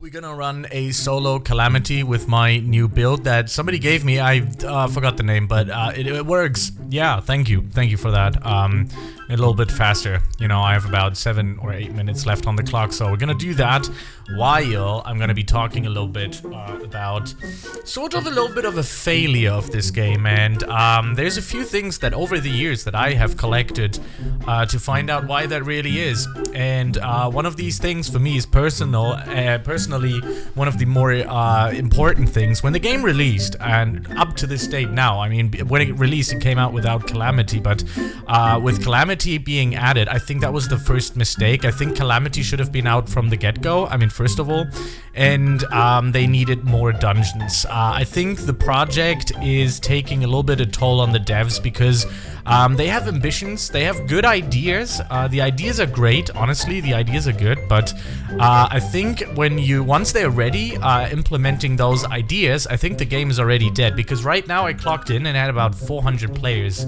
We're gonna run a solo Calamity with my new build that somebody gave me. I forgot the name, but it works. Yeah, thank you for that. A little bit faster. You know, I have about 7 or 8 minutes left on the clock, so we're gonna do that while I'm gonna be talking a little bit about sort of a little bit of a failure of this game. And there's a few things that over the years that I have collected to find out why that really is. And one of these things for me is personally one of the more important things. When the game released, and up to this date now, I mean, when it released, it came out without Calamity, but with Calamity being added, I think that was the first mistake. I think Calamity should have been out from the get-go, I mean, first of all, and they needed more dungeons. I think the project is taking a little bit of toll on the devs because they have ambitions, they have good ideas. The ideas are great, honestly, the ideas are good, but I think once they're ready implementing those ideas, I think the game is already dead, because right now I clocked in and had about 400 players.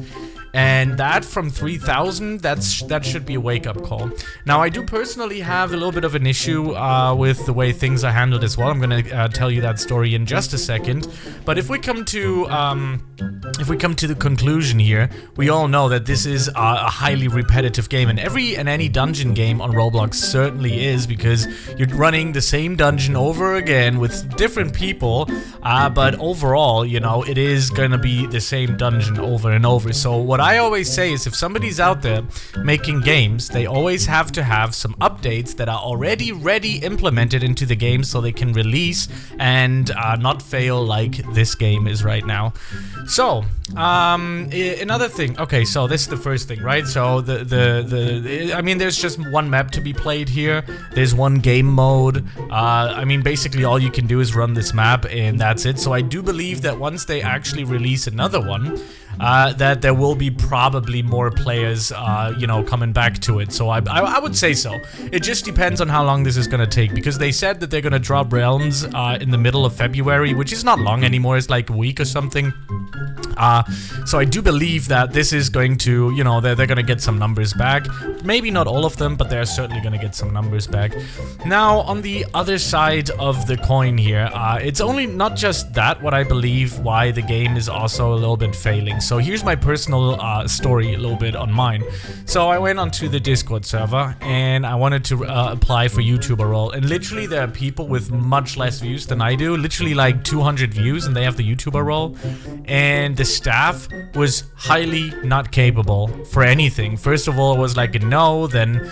And that from 3,000, that should be a wake-up call. Now, I do personally have a little bit of an issue with the way things are handled as well. I'm gonna tell you that story in just a second. But if we come to the conclusion here, we all know that this is a highly repetitive game, and any dungeon game on Roblox certainly is, because you're running the same dungeon over again with different people. But overall, you know, it is gonna be the same dungeon over and over. So what I always say is, if somebody's out there making games, they always have to have some updates that are already ready implemented into the game so they can release and not fail like this game is right now. So another thing, okay, so this is the first thing, right? So I mean, there's just one map to be played here. There's one game mode. I mean, basically all you can do is run this map and that's it. So I do believe that once they actually release another one, that there will be probably more players, you know, coming back to it. So I would say so. It just depends on how long this is gonna take, because they said that they're gonna drop Realms in the middle of February, which is not long anymore. It's like a week or something. So I do believe that this is going to, you know, they're gonna get some numbers back. Maybe not all of them, but they're certainly gonna get some numbers back. Now, on the other side of the coin here, it's only not just that what I believe why the game is also a little bit failing. So here's my personal story a little bit on mine. So I went onto the Discord server and I wanted to apply for YouTuber role, and literally there are people with much less views than I do, literally like 200 views, and they have the YouTuber role, and the staff was highly not capable for anything. First of all, it was like a no, then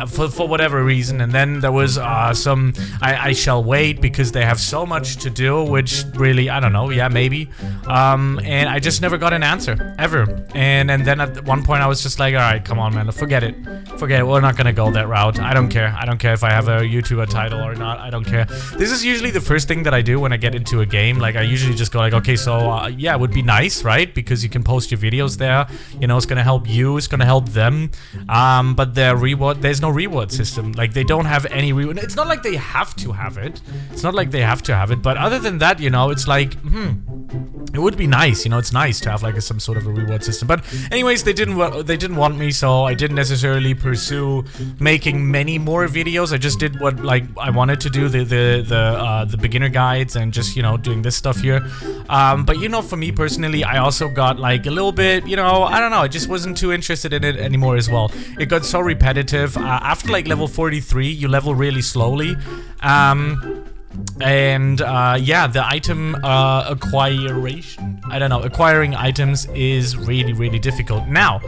for whatever reason, and then there was some I shall wait because they have so much to do, which really, I don't know, yeah, maybe, and I just never got an answer ever. And then at one point I was just like, all right, come on, man, forget it, we're not gonna go that route. I don't care if I have a YouTuber title or not. I don't care. This is usually the first thing that I do when I get into a game. Like, I usually just go like, okay, so yeah, it would be nice, right? Because you can post your videos there, you know, it's gonna help you, it's gonna help them, but there's no reward system. Like, they don't have any reward. It's not like they have to have it, but other than that, you know, it's like, it would be nice, you know, it's nice to have like some sort of a reward system. But anyways, they didn't want me, so I didn't necessarily pursue making many more videos. I just did what like I wanted to do, the beginner guides, and just, you know, doing this stuff here. But you know, for me personally, I also got like a little bit, you know, I don't know, I just wasn't too interested in it anymore as well. It got so repetitive. After like level 43, you level really slowly. And yeah, the item acquiring items is really difficult. Now,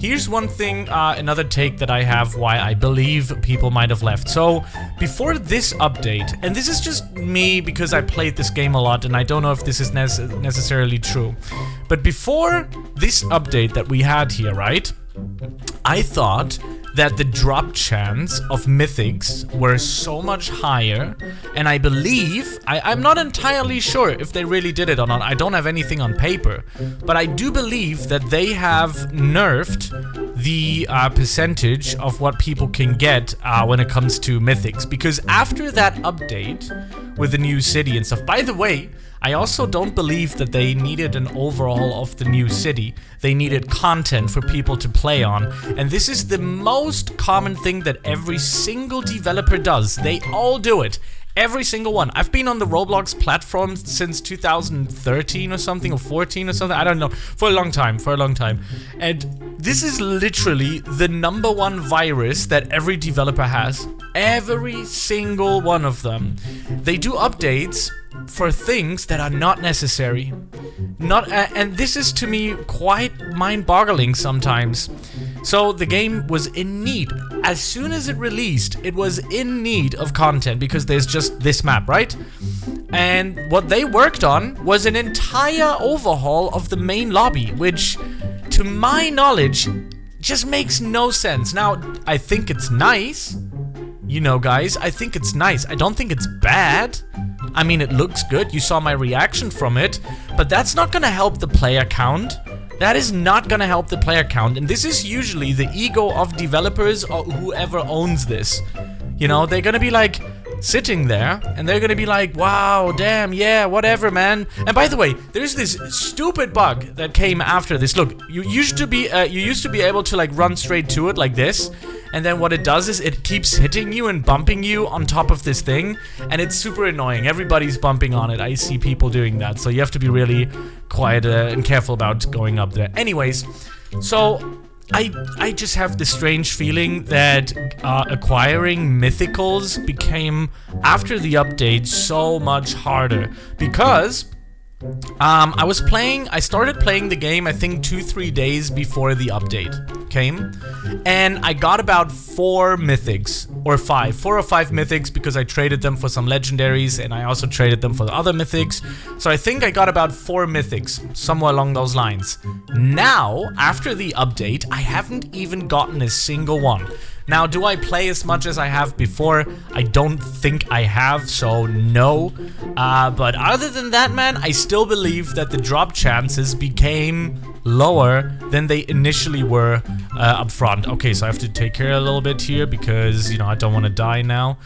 here's one thing, another take that I have why I believe people might have left. So before this update, and this is just me because I played this game a lot and I don't know if this is necessarily true, but before this update that we had here, right, I thought that the drop chance of mythics were so much higher, and I believe, I'm not entirely sure if they really did it or not, I don't have anything on paper, but I do believe that they have nerfed the percentage of what people can get when it comes to mythics, because after that update with the new city and stuff, by the way, I also don't believe that they needed an overhaul of the new city. They needed content for people to play on. And this is the most common thing that every single developer does. They all do it. Every single one. I've been on the Roblox platform since 2013 or something, or 14 or something. I don't know. For a long time. And this is literally the #1 virus that every developer has. Every single one of them. They do updates for things that are not necessary. And this is to me quite mind-boggling sometimes. So the game was in need. As soon as it released, it was in need of content because there's just this map, right? And what they worked on was an entire overhaul of the main lobby, which, to my knowledge, just makes no sense. Now, I think it's nice. You know, guys, I think it's nice. I don't think it's bad. I mean, it looks good. You saw my reaction from it. But that's not gonna help the player count. That is not gonna help the player count. And this is usually the ego of developers or whoever owns this. You know, they're gonna be like sitting there and they're gonna be like, wow, damn, yeah, whatever, man. And by the way, there's this stupid bug that came after this. Look, you used to be able to like run straight to it like this. And then what it does is it keeps hitting you and bumping you on top of this thing. And it's super annoying. Everybody's bumping on it. I see people doing that. So you have to be really quiet and careful about going up there. Anyways, so I just have this strange feeling that acquiring mythicals became, after the update, so much harder. Because I started playing the game, I think 2-3 days before the update came, and I got about 4 mythics, or 5, 4 or 5 mythics, because I traded them for some legendaries, and I also traded them for the other mythics. So I think I got about 4 mythics, somewhere along those lines. Now, after the update, I haven't even gotten a single one. Now, do I play as much as I have before? I don't think I have, so no. But other than that, man, I still believe that the drop chances became lower than they initially were up front. Okay, so I have to take care a little bit here because, you know, I don't want to die now.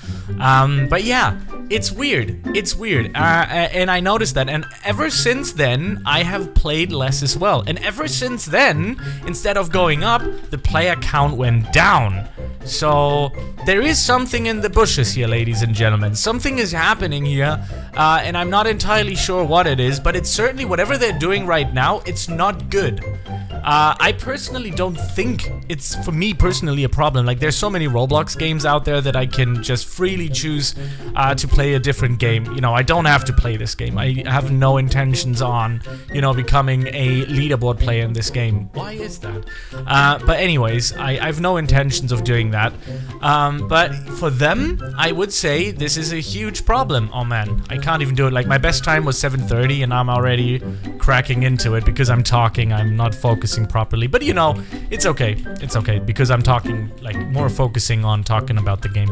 But yeah, it's weird. It's weird. And I noticed that. And ever since then, I have played less as well. And ever since then, instead of going up, the player count went down. So there is something in the bushes here, ladies and gentlemen. Something is happening here, and I'm not entirely sure what it is, but it's certainly, whatever they're doing right now, it's not good. I personally don't think it's, for me personally, a problem. Like, there's so many Roblox games out there that I can just freely choose to play a different game. You know, I don't have to play this game. I have no intentions on, you know, becoming a leaderboard player in this game. Why is that? But anyways, I have no intentions of doing that. But for them, I would say this is a huge problem. Oh man, I can't even do it. Like, my best time was 7:30 and I'm already cracking into it because I'm talking, I'm not focusing properly. But you know, it's okay. It's okay because I'm talking, like, more focusing on talking about the game.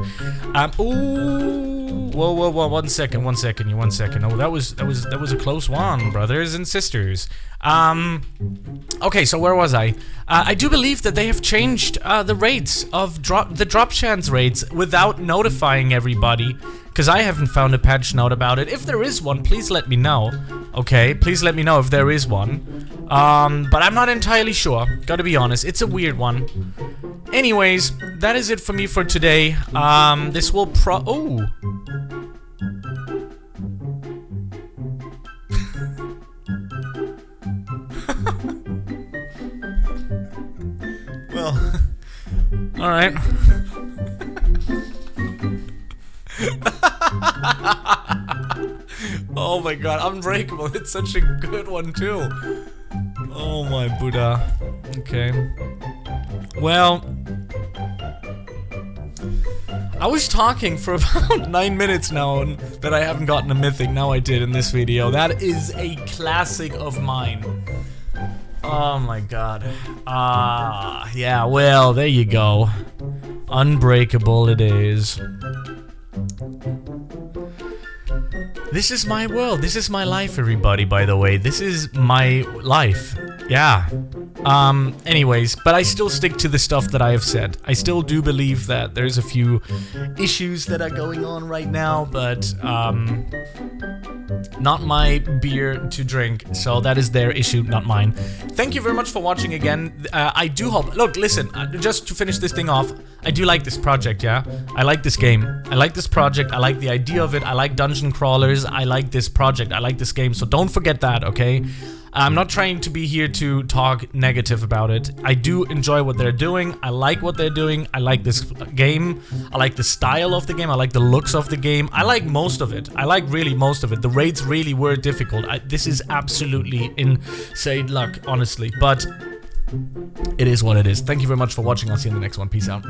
Ooh, whoa, 1 second. Oh, that was a close one, brothers and sisters. Okay, so where was I? I do believe that they have changed the rates of the drop chance rates without notifying everybody, because I haven't found a patch note about it. If there is one, please let me know. Okay, please let me know if there is one. But I'm not entirely sure. Gotta be honest, it's a weird one. Anyways, that is it for me for today. This will oh. Well, all right. Oh my god, Unbreakable. It's such a good one too. Oh my Buddha. Okay. Well, I was talking for about 9 minutes now and that I haven't gotten a mythic. Now I did in this video. That is a classic of mine. Oh my god. Yeah, well, there you go. Unbreakable it is. This is my world. This is my life, everybody, by the way. This is my life. Yeah. Anyways, but I still stick to the stuff that I have said. I still do believe that there's a few issues that are going on right now, but, not my beer to drink, so that is their issue, not mine. Thank you very much for watching again. I do hope... Look, listen, just to finish this thing off, I do like this project, yeah? I like this game. I like this project. I like the idea of it. I like dungeon crawlers. I like this project. I like this game. So don't forget that, okay? I'm not trying to be here to talk negative about it. I do enjoy what they're doing. I like what they're doing. I like this game. I like the style of the game. I like the looks of the game. I like most of it. I like really most of it. The raids really were difficult. This is absolutely insane luck, honestly. But it is what it is. Thank you very much for watching. I'll see you in the next one. Peace out.